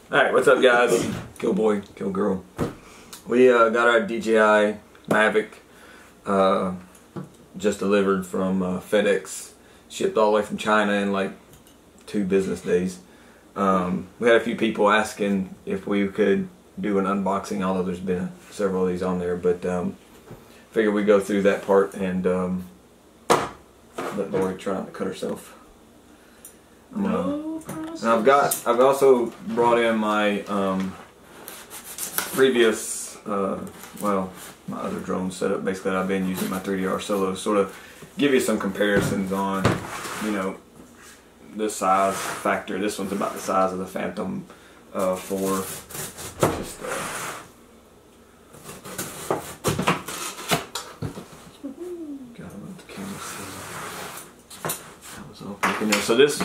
Alright, what's up guys? Kill boy, kill girl. We got our DJI Mavic just delivered from FedEx. Shipped all the way from China in like 2 business days. We had a few people asking if we could do an unboxing, although there's been several of these on there, but figured we'd go through that part and let Lori try not to cut herself. And I've also brought in my previous well, my other drone setup. Basically, I've been using my 3DR Solo to sort of give you some comparisons on, you know, the size factor. This one's about the size of the Phantom 4. Just gotta let the camera see. That was all peeking there. So this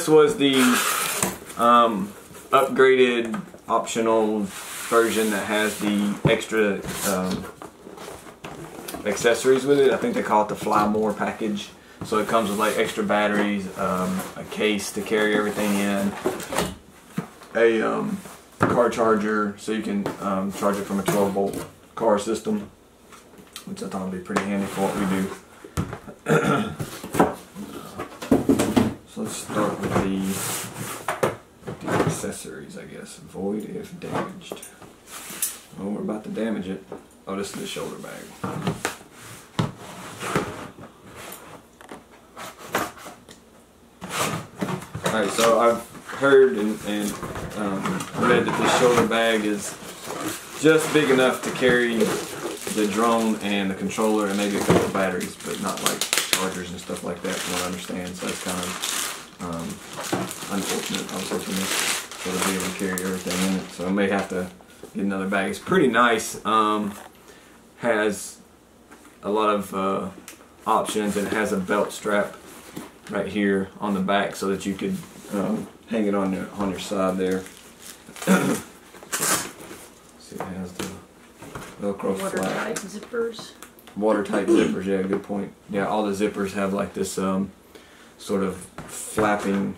was the upgraded optional version that has the extra accessories with it. I think they call it the Fly More package. So it comes with like extra batteries, a case to carry everything in, a car charger so you can charge it from a 12-volt car system, which I thought would be pretty handy for what we do. So let's start with the accessories, I guess. Void if damaged. Well, we're about to damage it. Oh, this is the shoulder bag. Alright, so I've heard and read that this shoulder bag is just big enough to carry the drone and the controller and maybe a couple of batteries, but not like chargers and stuff like that, from what I understand. So that's kind of unfortunate. I was hoping to sort of be able to carry everything in it, so I may have to get another bag. It's pretty nice. Has a lot of options, and it has a belt strap right here on the back so that you could hang it on your side there. See, it has the Velcro watertight zippers. Watertight zippers, yeah, good point. Yeah, all the zippers have like this sort of flapping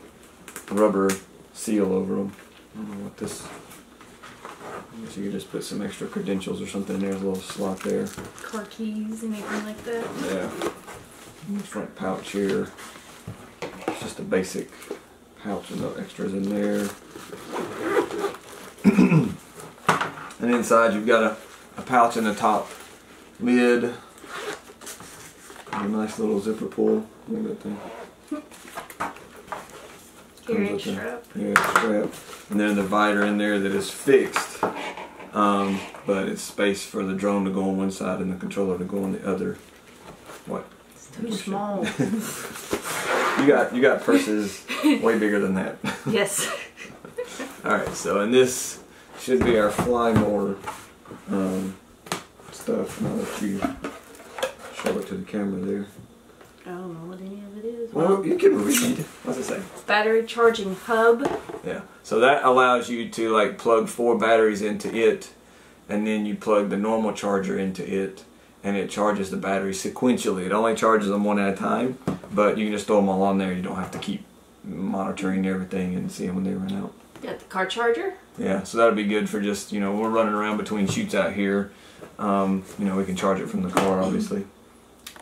rubber seal over them. I don't know what this. I guess you could just put some extra credentials or something in there. There's a little slot there. Car keys and anything like that. Yeah. And the front pouch here. It's just a basic pouch with no extras in there. And inside you've got a pouch in the top lid. And a nice little zipper pull. Look at that thing. Carrying strap. Yeah, strap. And then the visor in there that is fixed. But it's space for the drone to go on one side and the controller to go on the other. What? It's too small. You got purses way bigger than that. Yes. Alright, so and this should be our Fly More stuff. And I'll let you show it to the camera there. I don't know what any of it is. Well, you can read. What's it say? Battery charging hub. Yeah, so that allows you to like plug 4 batteries into it, and then you plug the normal charger into it, and it charges the batteries sequentially. It only charges them one at a time, but you can just throw them all on there. You don't have to keep monitoring everything and seeing when they run out. Got the car charger. Yeah, so that'll be good for just, you know, we're running around between shoots out here. You know, we can charge it from the car, obviously.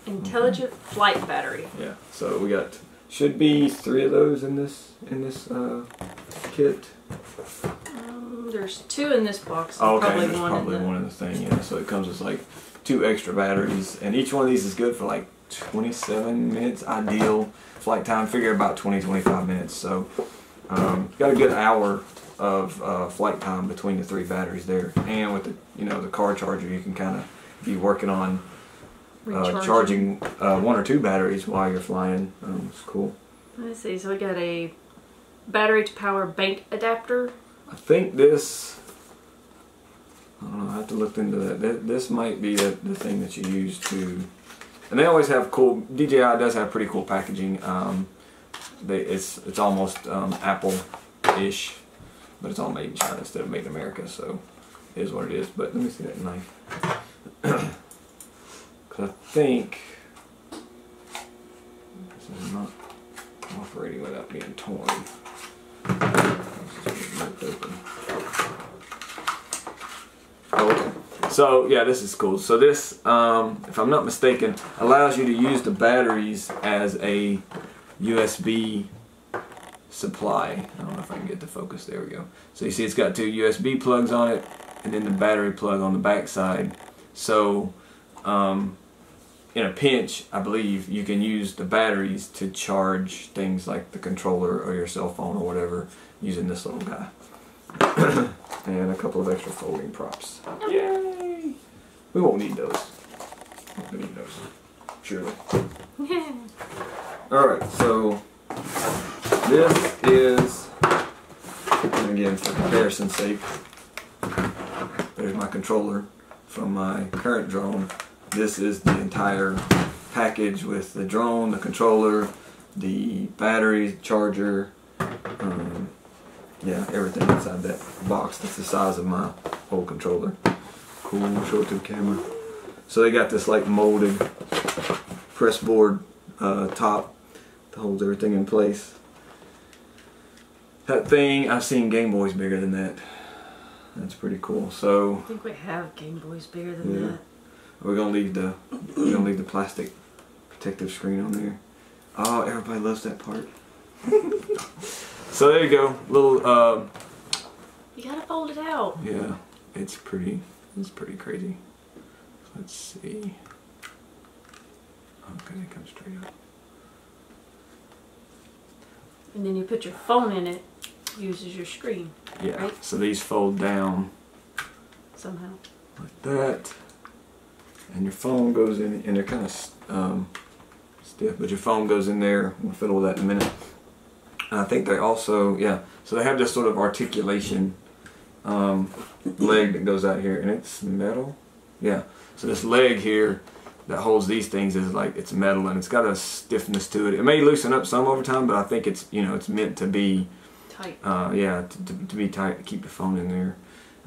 Intelligent flight battery. Yeah, so we got, should be 3 of those in this kit. There's 2 in this box. Oh, okay, probably there's one probably one in the thing, yeah. So it comes with like 2 extra batteries, and each one of these is good for like 27 minutes, ideal flight time. Figure about 20-25 minutes. So got a good hour of flight time between the 3 batteries there, and with the, you know, the car charger, you can kind of be working on charging 1 or 2 batteries while you're flying. It's cool. Let's see. So we got a battery to power bank adapter. I think this, I don't know, I have to look into that. This might be the thing that you use to, and they always have cool, DJI does have pretty cool packaging. It's almost Apple-ish, but it's all made in China instead of made in America, so it is what it is. But let me see that knife. Because I think this is not operating without being torn. Let's just get it open. So yeah, this is cool. So this, if I'm not mistaken, allows you to use the batteries as a USB supply. I don't know if I can get the focus. There we go. So you see it's got 2 USB plugs on it, and then the battery plug on the back side. So in a pinch, I believe you can use the batteries to charge things like the controller or your cell phone or whatever using this little guy. And a couple of extra folding props. Yay! We won't need those. We need those. Surely. Alright, so this is, and again for comparison's sake, there's my controller from my current drone. This is the entire package with the drone, the controller, the battery, charger, yeah, everything inside that box. That's the size of my whole controller. Cool, show it to the camera. So they got this like molded press board top that holds everything in place. That thing, I've seen Game Boys bigger than that. That's pretty cool. So I think we have Game Boys bigger than that. We're gonna leave the plastic protective screen on there. Oh, everybody loves that part. So there you go, little. You gotta fold it out. Yeah, it's pretty crazy. Let's see. Okay, it comes straight up. And then you put your phone in it. Uses your screen. Yeah. Right? So these fold down. Somehow. Like that. And your phone goes in, and they're kind of stiff, but your phone goes in there. We'll fiddle with that in a minute. And I think they also, yeah, so they have this sort of articulation leg that goes out here, and it's metal. Yeah, so this leg here that holds these things is like, it's metal, and it's got a stiffness to it. It may loosen up some over time, but I think it's, you know, it's meant to be tight. Yeah, to be tight, to keep the phone in there.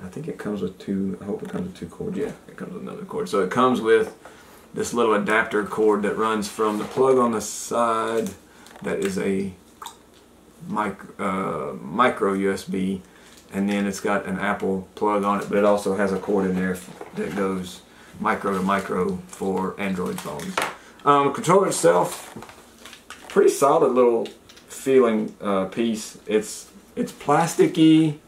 I think it comes with 2, I hope it comes with 2 cords. Yeah, it comes with another cord. So it comes with this little adapter cord that runs from the plug on the side that is a micro USB, and then it's got an Apple plug on it, but it also has a cord in there that goes micro to micro for Android phones. Controller itself, pretty solid little feeling piece. It's plasticky.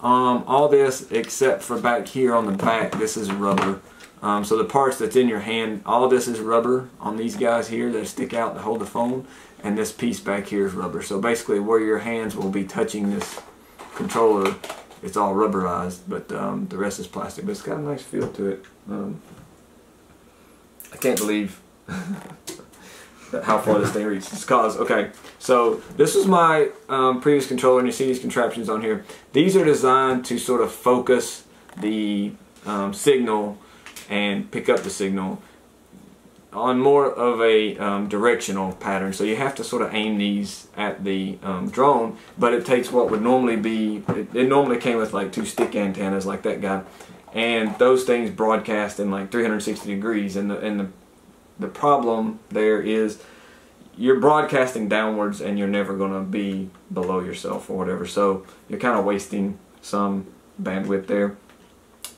All this except for back here on the back, this is rubber. So the parts that's in your hand, all this is rubber on these guys here that stick out to hold the phone, and this piece back here is rubber. So basically where your hands will be touching this controller, it's all rubberized, but the rest is plastic. But it's got a nice feel to it. I can't believe how far this thing reaches. Cause, okay, so this is my previous controller, and you see these contraptions on here. These are designed to sort of focus the signal and pick up the signal on more of a directional pattern. So you have to sort of aim these at the drone, but it takes what would normally be, it normally came with like 2 stick antennas like that guy, and those things broadcast in like 360 degrees, and the problem there is you're broadcasting downwards and you're never going to be below yourself or whatever, so you're kind of wasting some bandwidth there.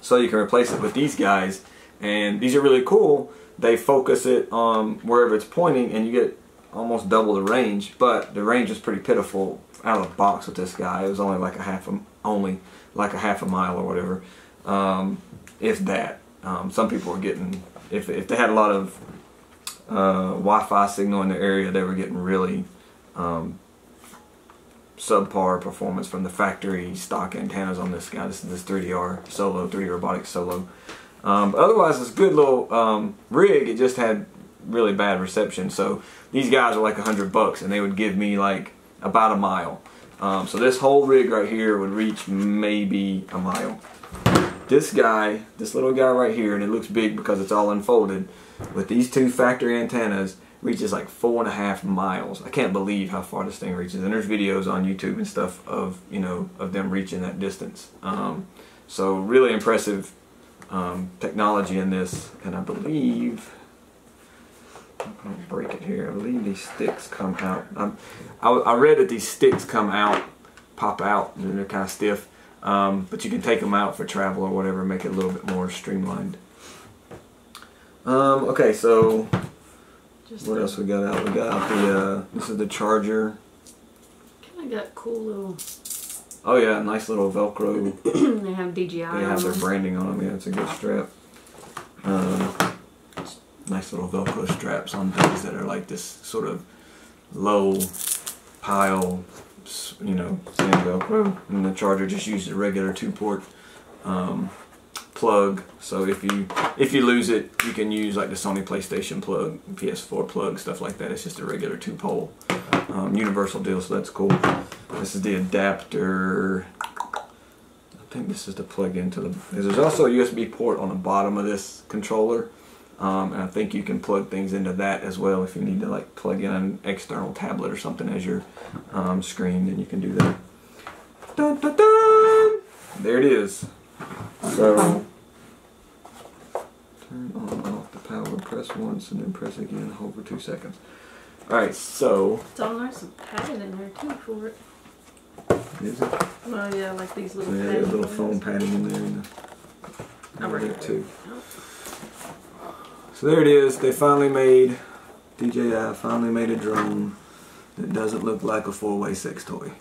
So you can replace it with these guys, and these are really cool. They focus it on wherever it's pointing, and you get almost double the range, but the range is pretty pitiful out of the box with this guy. It was only like a half a mile or whatever, if that. Some people were getting, if they had a lot of Wi-Fi signal in their area, they were getting really subpar performance from the factory stock antennas on this guy. This is this 3DR Solo, 3D Robotics Solo. But otherwise, it's a good little rig. It just had really bad reception. So these guys are like $100, and they would give me like about a mile. So this whole rig right here would reach maybe a mile. This guy, this little guy right here, and it looks big because it's all unfolded, with these 2 factory antennas, reaches like 4.5 miles. I can't believe how far this thing reaches, and there's videos on YouTube and stuff of, you know, of them reaching that distance. So really impressive technology in this, and I believe, I'm going to break it here, I believe these sticks come out. I read that these sticks pop out, and they're kind of stiff. But you can take them out for travel or whatever, make it a little bit more streamlined. Okay, so what else we got out? We got out the this is the charger. Kind of got cool little. Oh yeah, nice little Velcro. They have DJI. They have their branding on them. Yeah, it's a good strap. Nice little Velcro straps on things that are like this sort of low pile, you know, sand Velcro. And the charger just uses a regular 2-port plug. So if you lose it, you can use like the Sony PlayStation plug, PS4 plug, stuff like that. It's just a regular 2-pole universal deal, so that's cool. This is the adapter. I think this is to plug into the. There's also a USB port on the bottom of this controller, and I think you can plug things into that as well if you need to like plug in an external tablet or something as your screen. Then you can do that. Dun, dun, dun! There it is. So turn on and off the power. Press once and then press again. Hold for 2 seconds. All right. So. So there's some padding in there too for it. Is it? Well, yeah, like these little. Yeah, padding a little things. foam padding in there. And Over here too. So there it is. They finally made, DJI finally made a drone that doesn't look like a 4-way sex toy.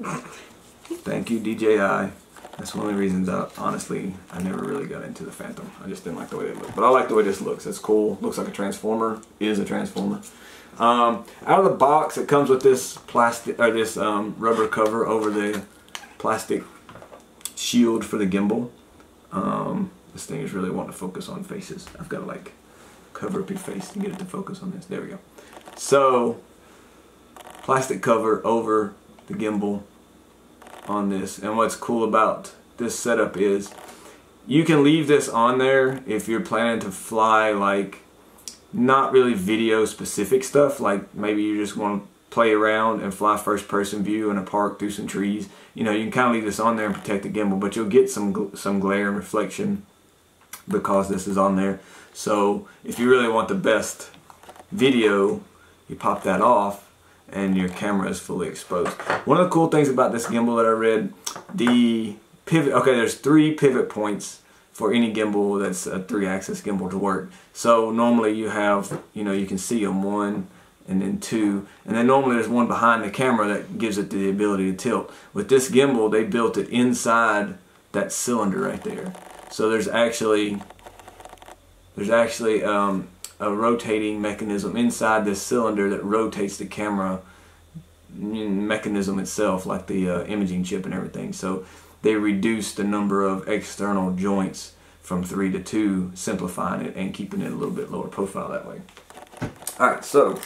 Thank you, DJI. That's one of the reasons honestly, I never really got into the Phantom. I just didn't like the way they look. But I like the way this looks. It's cool. Looks like a transformer. Is a transformer. Out of the box, it comes with this plastic or this rubber cover over the plastic shield for the gimbal. This thing is really wanting to focus on faces. I've got to like cover up your face to get it to focus on this. There we go. So, plastic cover over the gimbal on this. And what's cool about this setup is you can leave this on there if you're planning to fly like not really video specific stuff, like maybe you just want to play around and fly first person view in a park through some trees. You know, you can kind of leave this on there and protect the gimbal, but you'll get some glare and reflection because this is on there. So if you really want the best video, you pop that off and your camera is fully exposed. One of the cool things about this gimbal that I read, the pivot, okay, there's 3 pivot points for any gimbal that's a 3-axis gimbal to work. So normally you have, you know, you can see them 1 and then 2, and then normally there's one behind the camera that gives it the ability to tilt. With this gimbal, they built it inside that cylinder right there. So there's actually a rotating mechanism inside this cylinder that rotates the camera mechanism itself, like the imaging chip and everything. So they reduced the number of external joints from 3 to 2, simplifying it and keeping it a little bit lower profile that way. Alright, so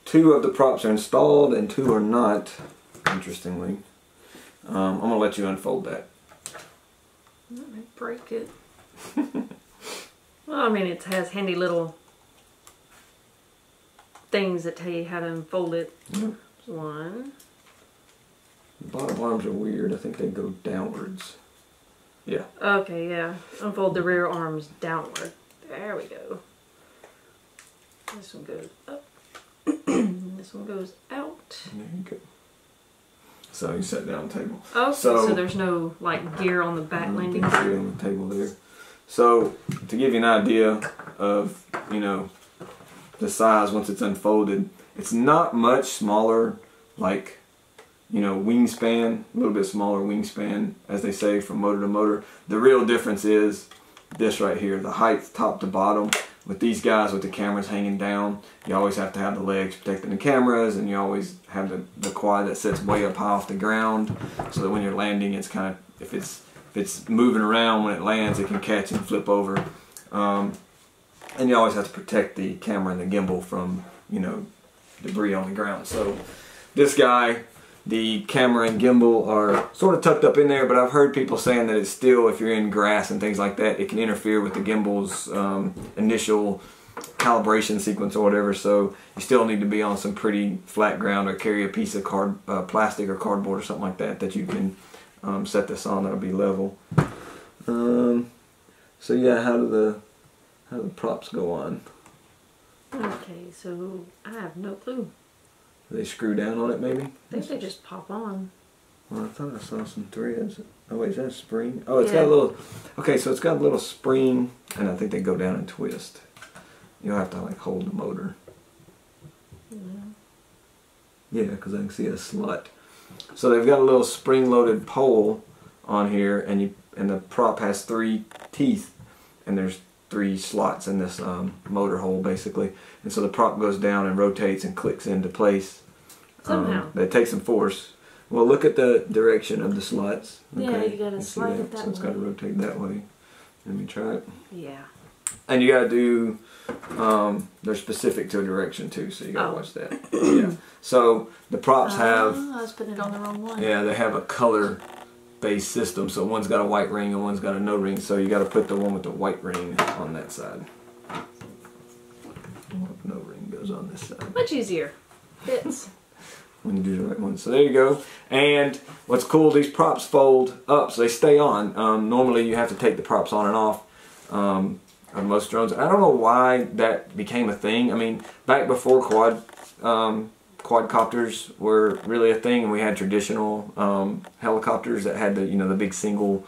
2 of the props are installed and 2 are not, interestingly. I'm going to let you unfold that. Let me break it. Well, I mean, it has handy little things that tell you how to unfold it. Yep. 1. The bottom arms are weird. I think they go downwards. Yeah. Okay, yeah. Unfold the rear arms downward. There we go. This one goes up. This one goes out. There you go. So you set down the table. Okay, so there's no like gear on the back landing gear on the table there. So to give you an idea of, you know, the size once it's unfolded, it's not much smaller, like, you know, wingspan, a little bit smaller wingspan, as they say, from motor to motor. The real difference is this right here, the height top to bottom. With these guys with the cameras hanging down, you always have to have the legs protecting the cameras, and you always have the quad that sits way up high off the ground, so that when you're landing, it's kind of, if it's moving around when it lands, it can catch and flip over. And you always have to protect the camera and the gimbal from, you know, debris on the ground. So this guy, the camera and gimbal are sort of tucked up in there, but I've heard people saying that it's still, if you're in grass and things like that, it can interfere with the gimbal's initial calibration sequence or whatever, so you still need to be on some pretty flat ground or carry a piece of plastic or cardboard or something like that you can set this on that'll be level. So yeah, how do the props go on? Okay, so I have no clue. Do they screw down on it maybe? I think they just pop on. Well, I thought I saw some threads. Oh wait, is that a spring? Oh, it's got a little, okay, so it's got a little spring, and I think they go down and twist. You'll have to like hold the motor. Yeah, because I can see a slot. So they've got a little spring-loaded pole on here, and the prop has 3 teeth, and there's 3 slots in this motor hole basically, and so the prop goes down and rotates and clicks into place. Somehow. That takes some force. Well, look at the direction of the slots. Okay? Yeah, you gotta slide it that way. So it's got to rotate that way. Let me try it. Yeah. And you got to do, they're specific to a direction too, so you got to watch that. Yeah. So the props have. I was putting it on the wrong one. Yeah, they have a color-based system. So one's got a white ring and one's got a no ring. So you got to put the one with the white ring on that side. No ring goes on this side. Much easier. Fits. When you do the right one. So there you go. And what's cool, these props fold up, so they stay on. Normally you have to take the props on and off on most drones. I don't know why that became a thing. I mean, back before quadcopters were really a thing, and we had traditional helicopters that had the big single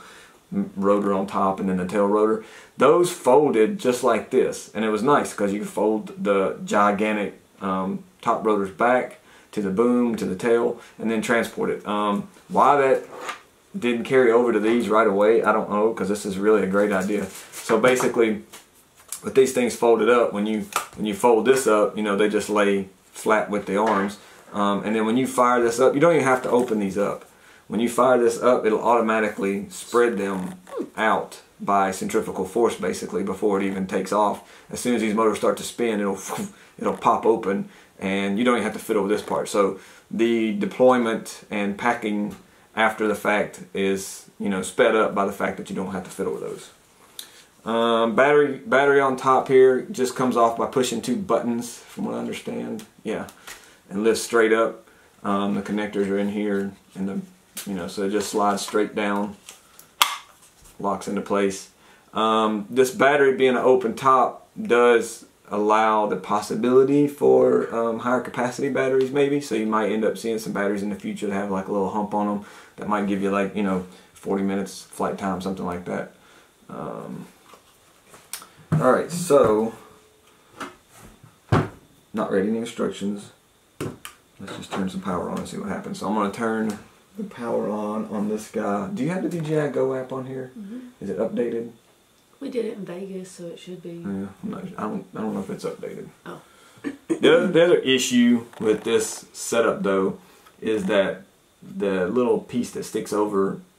rotor on top and then the tail rotor. Those folded just like this, and it was nice because you could fold the gigantic top rotors back to the boom, to the tail, and then transport it. Why that didn't carry over to these right away, I don't know, because this is really a great idea. So basically, with these things folded up, when you fold this up, they just lay flat with the arms. And then when you fire this up, you don't even have to open these up. When you fire this up, it'll automatically spread them out by centrifugal force, basically, before it even takes off. As soon as these motors start to spin, it'll pop open, and you don't even have to fiddle with this part. So the deployment and packing after the fact is sped up by the fact that you don't have to fiddle with those. Battery on top here just comes off by pushing 2 buttons, from what I understand. Yeah, and lifts straight up. The connectors are in here, and so it just slides straight down, locks into place. This battery being an open top does allow the possibility for higher capacity batteries, maybe. So you might end up seeing some batteries in the future that have like a little hump on them that might give you like 40 minutes flight time, something like that. Alright, so not reading any instructions. Let's just turn some power on and see what happens. So I'm going to turn the power on this guy. Do you have the DJI Go app on here? Mm-hmm. Is it updated? We did it in Vegas, so it should be. Yeah, I don't know if it's updated. Oh. The other issue with this setup though is that the little piece that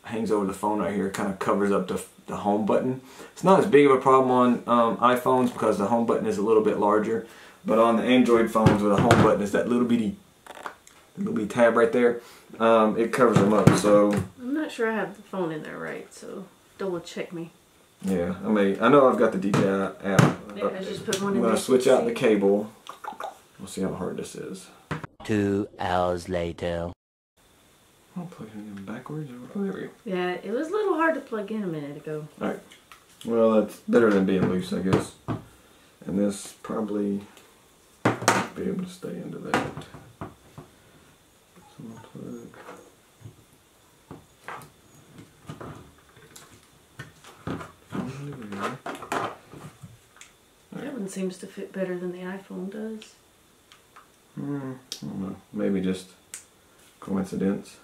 hangs over the phone right here, kind of covers up the home button. It's not as big of a problem on iPhones because the home button is a little bit larger, but on the Android phones where the home button is that little bitty tab right there, it covers them up. So I'm not sure I have the phone in there right, so double check me. Yeah, I know I've got the DJI app. Yeah, I just put one in. I'm going to switch out the cable. We'll see how hard this is. 2 hours later. I'll plug it in backwards. Oh, there we go. Yeah, it was a little hard to plug in a minute ago. Alright. Well, that's better than being loose, I guess. And this probably won't be able to stay into that. So I'll plug. That one seems to fit better than the iPhone does. I don't know. Maybe just coincidence.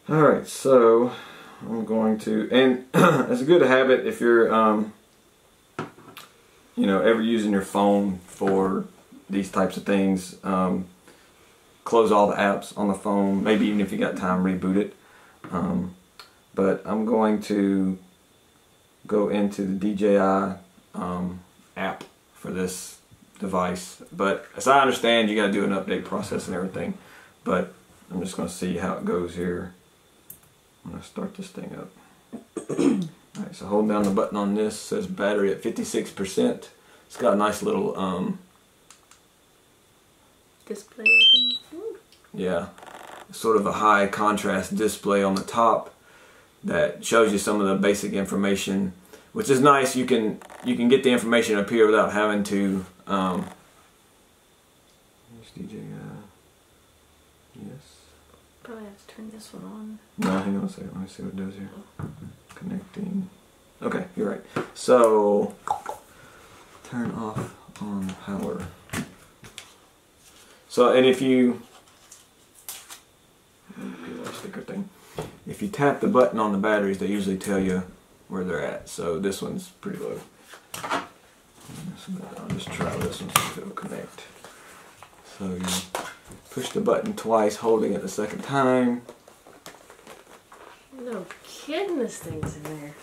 Alright, so I'm going to, and it's a good habit if you're, ever using your phone for these types of things, close all the apps on the phone, maybe even if you got time, reboot it. But I'm going to go into the DJI app for this device. But as I understand, you got to do an update process and everything. But I'm just going to see how it goes here when I start this thing up. Alright, so hold down the button on this. It says battery at 56%. It's got a nice little display thing. Yeah, sort of a high contrast display on the top that shows you some of the basic information, which is nice. You can get the information up here without having to here's DJI. Yes. Probably have to turn this one on. No, hang on a second. Let me see what it does here. Connecting. Okay, you're right. So, turn off on power. So, and if you, sticker thing. If you tap the button on the batteries, they usually tell you where they're at. So this one's pretty low. I'll just try this one, see if it'll connect. So you push the button twice, holding it the second time. No kidding, this thing's in there.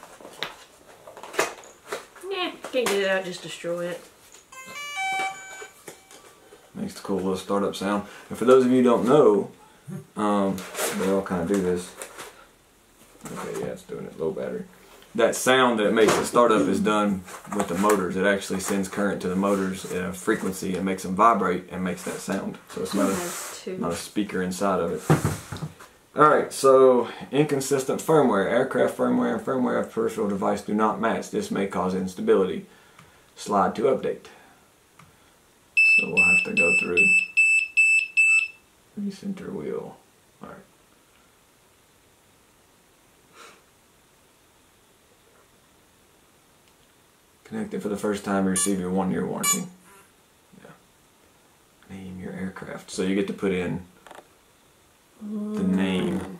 Nah, can't get it out, just destroy it. Makes a cool little startup sound. And for those of you who don't know, they all kind of do this. Okay, yeah, it's doing it low battery. That sound that it makes the startup is done with the motors. It actually sends current to the motors at a frequency and makes them vibrate and makes that sound. So it's not a speaker inside of it. Alright, so inconsistent firmware. Aircraft firmware and firmware of peripheral device do not match. This may cause instability. Slide to update. So we'll have to go through. Recenter wheel. Alright. Connected for the first time, you receive your 1-year warranty. Yeah. Name your aircraft. So you get to put in the name.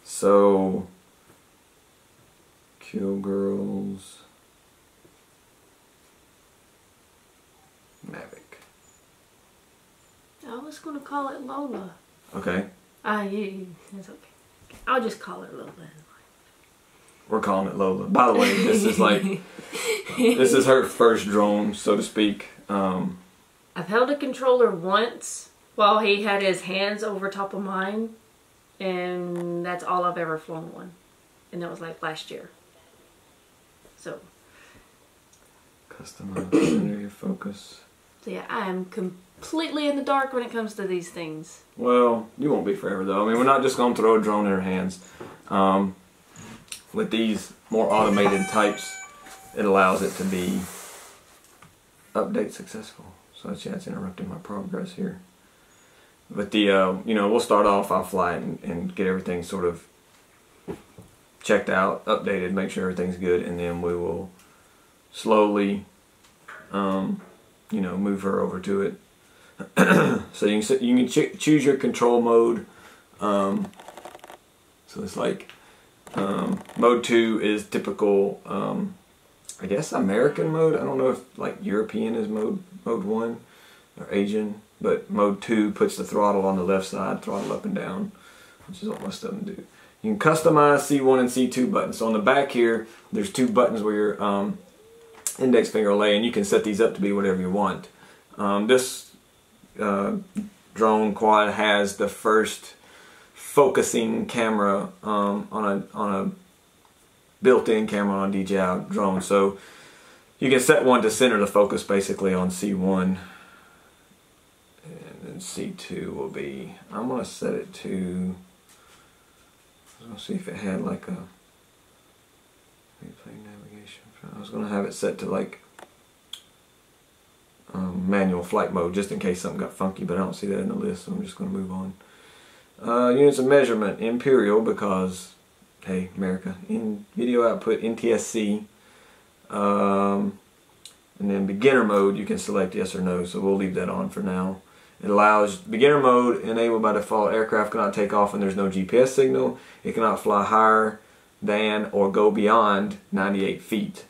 So, Kill Girls Mavic. I was going to call it Lola. Okay. It's okay. I'll just call her Lola. We're calling it Lola. By the way, this is like, this is her first drone, so to speak. I've held a controller once while he had his hands over top of mine, and that's all I've ever flown one. And that was like last year. So. Customize center your focus. So yeah, I am completely in the dark when it comes to these things. Well, you won't be forever though. I mean, we're not just going to throw a drone in her hands. With these more automated types, it allows it to be update successful. So that's, yeah, it's interrupting my progress here. But the, you know, we'll start off, I'll fly it and get everything sort of checked out, updated, make sure everything's good, and then we will slowly, you know, move her over to it. So you can choose your control mode. So it's like, mode 2 is typical, I guess American mode. I don't know if like European is mode 1 or Asian, but mode 2 puts the throttle on the left side, throttle up and down, which is what most of them do. You can customize C1 and C2 buttons. So on the back here, there's 2 buttons where your index finger will lay, and you can set these up to be whatever you want. This drone quad has the first focusing camera on a built-in camera on a DJI drone, so you can set one to center the focus basically on C1, and then C2 will be, I'm going to set it to, let's see if it had like a replay navigation. I was going to have it set to like manual flight mode just in case something got funky, but I don't see that in the list, so I'm just going to move on. Units of measurement, imperial, because, hey, America. In video output, NTSC. And then beginner mode, you can select yes or no, so we'll leave that on for now. It allows beginner mode, enabled by default. Aircraft cannot take off when there's no GPS signal. It cannot fly higher than or go beyond 98 feet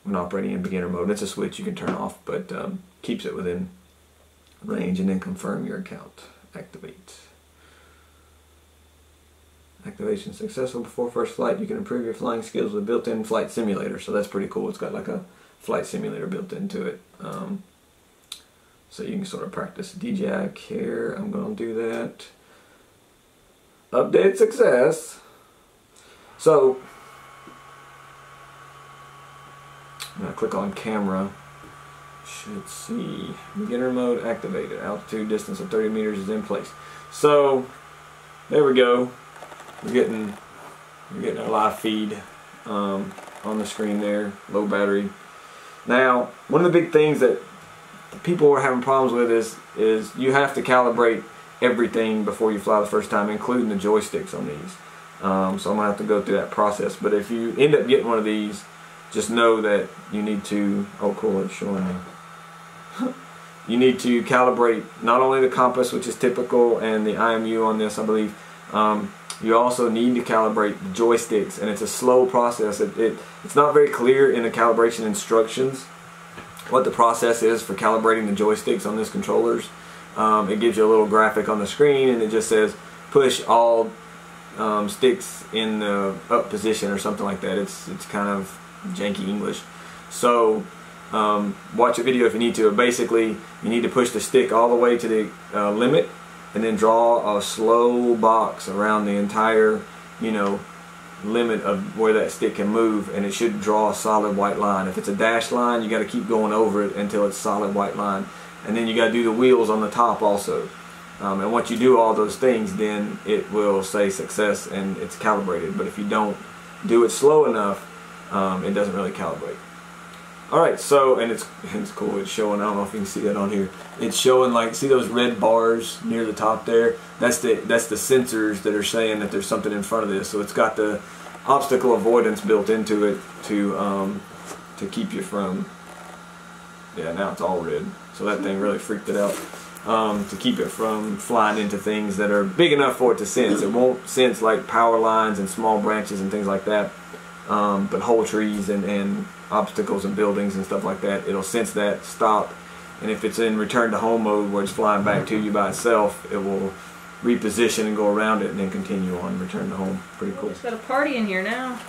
when operating in beginner mode. It's a switch you can turn off, but keeps it within range, and then confirm your account. Activate. Activation successful before first flight. You can improve your flying skills with built-in flight simulator. So that's pretty cool. It's got like a flight simulator built into it. So you can sort of practice DJI Care. I'm going to do that. Update success. So I'm going to click on camera. Should see beginner mode activated. Altitude distance of 30 meters is in place. So there we go. We're getting our live feed on the screen there, low battery. Now, one of the big things that people were having problems with is you have to calibrate everything before you fly the first time, including the joysticks on these. So I'm going to have to go through that process. But if you end up getting one of these, just know that you need to, oh cool, it's showing me. You need to calibrate not only the compass, which is typical, and the IMU on this, I believe. You also need to calibrate the joysticks, and it's a slow process. It's not very clear in the calibration instructions what the process is for calibrating the joysticks on these controllers. It gives you a little graphic on the screen, and it just says push all sticks in the up position or something like that. It's kind of janky English. So watch a video if you need to. Basically, you need to push the stick all the way to the limit, and then draw a slow box around the entire, you know, limit of where that stick can move, and it should draw a solid white line. If it's a dashed line, you got to keep going over it until it's solid white line, and then you got to do the wheels on the top also. And once you do all those things, then it will say success and it's calibrated. But if you don't do it slow enough, it doesn't really calibrate. Alright, so, and it's cool, it's showing, I don't know if you can see that on here, it's showing, like, see those red bars near the top there? That's the sensors that are saying that there's something in front of this. So it's got the obstacle avoidance built into it to keep you from, yeah, now it's all red, so that thing really freaked it out, to keep it from flying into things that are big enough for it to sense. It won't sense like power lines and small branches and things like that, but whole trees and obstacles and buildings and stuff like that, it'll sense that, stop, and if it's in return to home mode where it's flying back to you by itself, it will reposition and go around it and then continue on, return to home. Pretty cool. It's got a party in here now.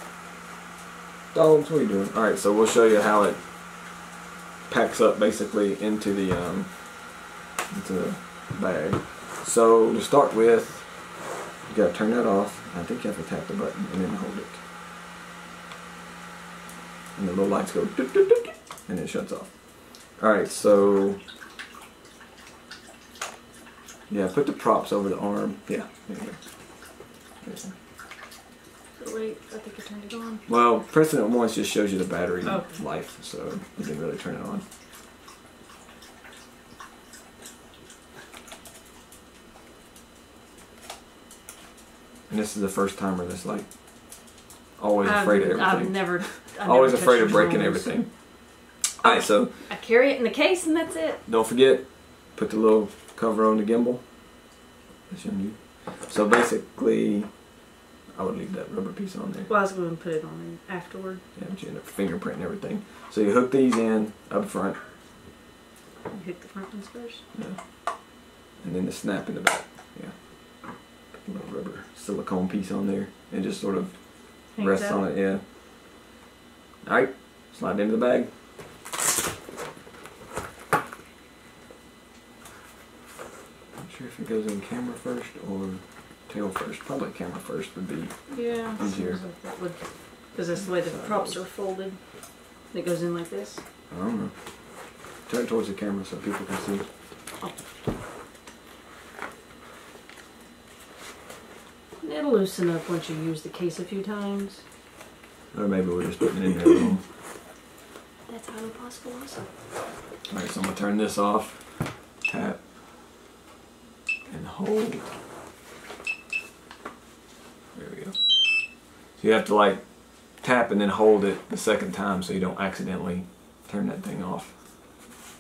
Dogs, what are you doing? Alright, so we'll show you how it packs up basically into the bag. So to start with, you gotta turn that off. I think you have to tap the button and then hold it. And the little lights go doot, doot, doot, doot, and it shuts off. Alright, so yeah, put the props over the arm. Yeah, there you go. So wait, I think I turned it on. Well, pressing it once just shows you the battery life, so you didn't really turn it on. And this is the first timer that's like always afraid of everything. I've always never afraid of touched breaking drones. everything. Alright, so I carry it in the case and that's it. don't forget, put the little cover on the gimbal. So basically, I would leave that rubber piece on there. Well, I was going to put it on afterward. Yeah, but you end up fingerprinting everything. So you hook these in up front. You hook the front ones first? Yeah. And then the snap in the back. Yeah. Put a little rubber silicone piece on there and just sort of rests on it, yeah. Alright, slide it into the bag. Not sure if it goes in camera first or tail first. Probably camera first would be easier. Because that's the way the props are folded. It goes in like this. I don't know. Turn it towards the camera so people can see. Oh. It'll loosen up once you use the case a few times. Or maybe we're just putting it in there wrong. That's highly possible also. Alright, so I'm going to turn this off. Tap. And hold. There we go. So you have to like tap and then hold it the second time so you don't accidentally turn that thing off.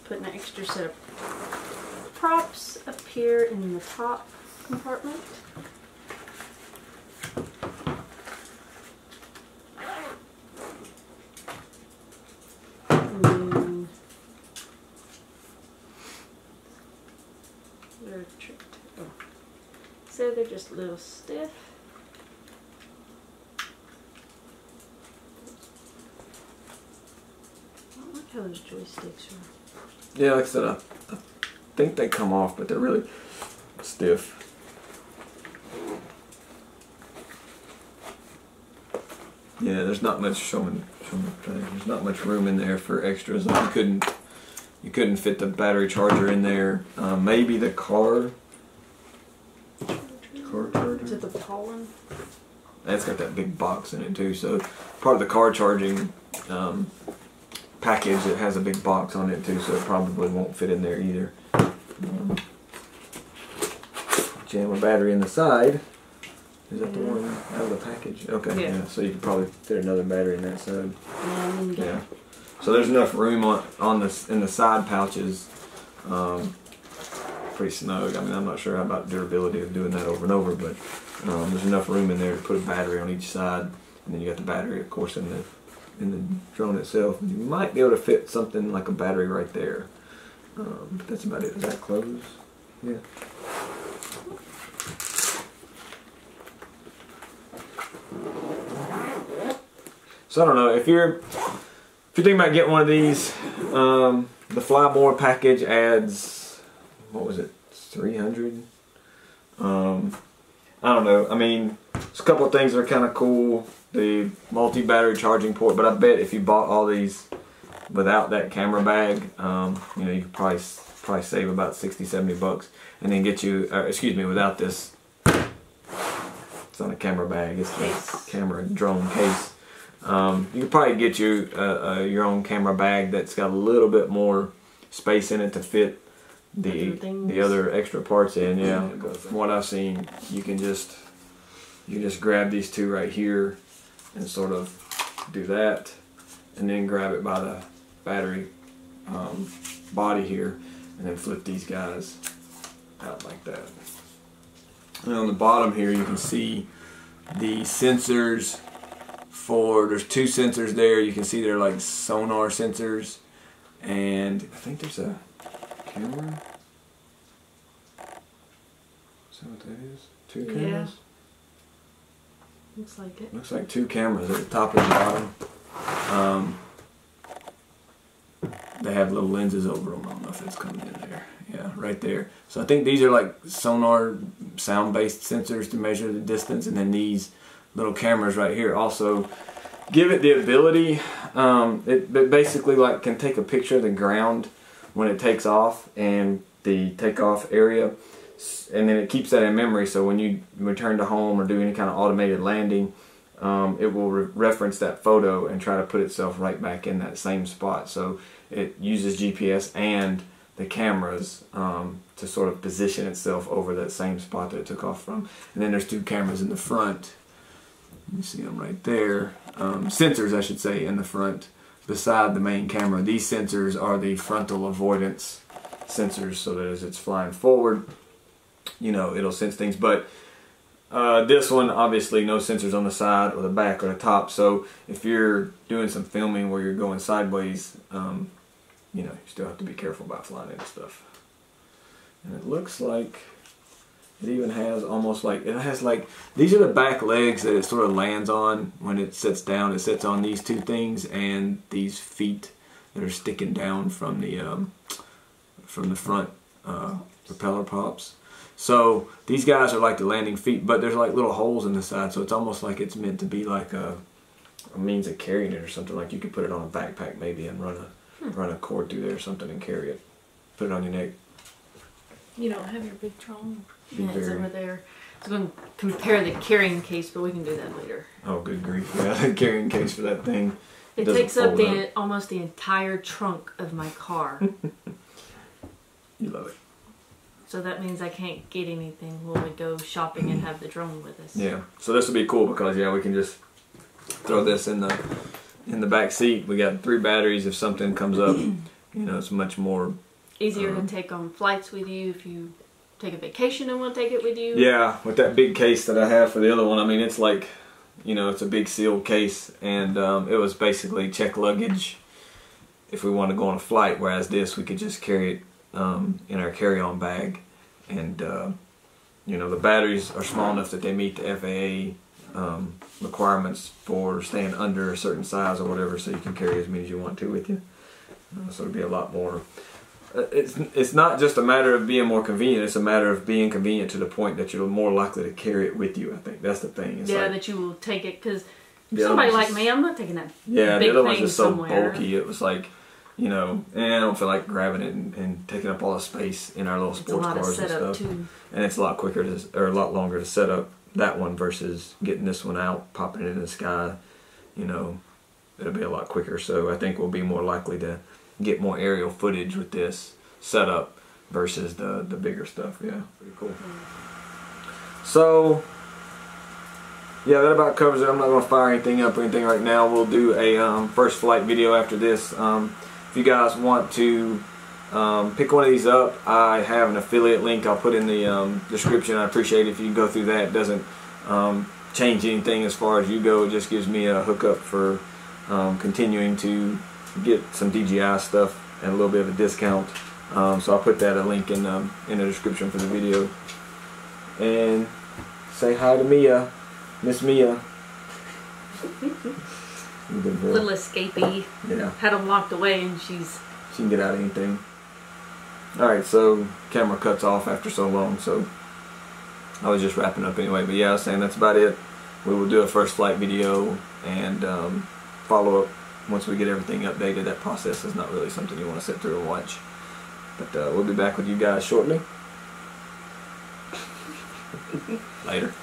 Putting an extra set of props up here in the top compartment. So they're just a little stiff. I like how those joysticks are. Yeah, like I said, I think they come off, but they're really stiff. Yeah, there's not much there's not much room in there for extras. Like you couldn't fit the battery charger in there. Maybe the car charger. Is it the tall one? That's got that big box in it too. So part of the car charging package, it has a big box on it too. So it probably won't fit in there either. jam a battery in the side. Is that the one out of the package? Okay, yeah. So you could probably fit another battery in that side. Yeah. So there's enough room on this in the side pouches. Pretty snug. I mean, I'm not sure about durability of doing that over and over, but there's enough room in there to put a battery on each side, and then you got the battery, of course, in the drone itself. You might be able to fit something like a battery right there. But that's about it. Does that close? Yeah. So I don't know if you're thinking about getting one of these. The Fly More package adds, what was it, 300? I don't know. I mean, there's a couple of things that are kind of cool. The multi-battery charging port, but I bet if you bought all these without that camera bag, you know, you could probably save about $60-70, and then get you, excuse me, without this. It's not a camera bag. It's the camera drone case. You could probably get you your own camera bag that's got a little bit more space in it to fit the other extra parts in. Yeah, from what I've seen, you can just grab these two right here and sort of do that, and then grab it by the battery body here, and then flip these guys out like that. And on the bottom here, you can see the sensors. There's two sensors there. You can see they're like sonar sensors, and I think there's a camera. Is that what that is? Two cameras? Yeah. Looks like it. Looks like two cameras at the top and the bottom. They have little lenses over them. I don't know if it's coming in there. Yeah, right there. So I think these are like sonar sound-based sensors to measure the distance, and then these little cameras right here also give it the ability. It basically like can take a picture of the ground when it takes off and the takeoff area, and then it keeps that in memory. So when you return to home or do any kind of automated landing, it will reference that photo and try to put itself right back in that same spot. So it uses GPS and the cameras to sort of position itself over that same spot that it took off from. And then there's two cameras in the front. You see them right there. Sensors, I should say, in the front beside the main camera. These sensors are the frontal avoidance sensors, so that as it's flying forward, you know, it'll sense things. But this one, obviously, no sensors on the side or the back or the top. So if you're doing some filming where you're going sideways, you know, you still have to be careful about flying into stuff. And it looks like it even has almost like, it has like, these are the back legs that it sort of lands on when it sits down. It sits on these two things and these feet that are sticking down from the front propeller props. So these guys are like the landing feet, but there's like little holes in the side, so it's almost like it's meant to be like a means of carrying it or something. Like you could put it on a backpack maybe and run a cord through there or something and carry it. Put it on your neck. You don't have your big drone? Yeah, it's over there. I was going to compare the carrying case, but we can do that later. Oh, good grief. Yeah, the carrying case for that thing. It takes up almost the entire trunk of my car. You love it. So that means I can't get anything when we go shopping and have the drone with us. Yeah, so this will be cool because, yeah, we can just throw this in the back seat. We got 3 batteries if something comes up. You know, it's much more easier to take on flights with you if you take a vacation and want to take it with you. Yeah, with that big case that I have for the other one, I mean, it's like, you know, it's a big sealed case, and it was basically check luggage if we want to go on a flight, whereas this, we could just carry it in our carry-on bag. And you know, the batteries are small enough that they meet the FAA requirements for staying under a certain size or whatever, so you can carry as many as you want to with you. So it'd be a lot more. It's not just a matter of being more convenient, it's a matter of being convenient to the point that you're more likely to carry it with you. I think that's the thing. It's like, that you will take it, because somebody like me, I'm not taking that big the other one's just so somewhere. bulky. It was like, you know, I don't feel like grabbing it and taking up all the space in our little sports cars and stuff. Too. And it's a lot quicker or a lot longer to set up that one versus getting this one out, popping it in the sky. You know, it'll be a lot quicker. So I think we'll be more likely to get more aerial footage with this setup versus the bigger stuff. Yeah, pretty cool. So yeah, that about covers it. I'm not going to fire anything up or anything right now. We'll do a first flight video after this. If you guys want to pick one of these up, I have an affiliate link I'll put in the description. I appreciate it if you go through that. It doesn't change anything as far as you go. It just gives me a hookup for continuing to get some DJI stuff at a little bit of a discount. So I'll put that a link in the description for the video. And say hi to Mia, Miss Mia. Little escapee. Yeah. Had him locked away, and she can get out of anything. Alright, so camera cuts off after so long, so I was just wrapping up anyway. But yeah, I was saying that's about it. We will do a first flight video and follow up once we get everything updated. That process is not really something you want to sit through and watch. But we'll be back with you guys shortly. Later.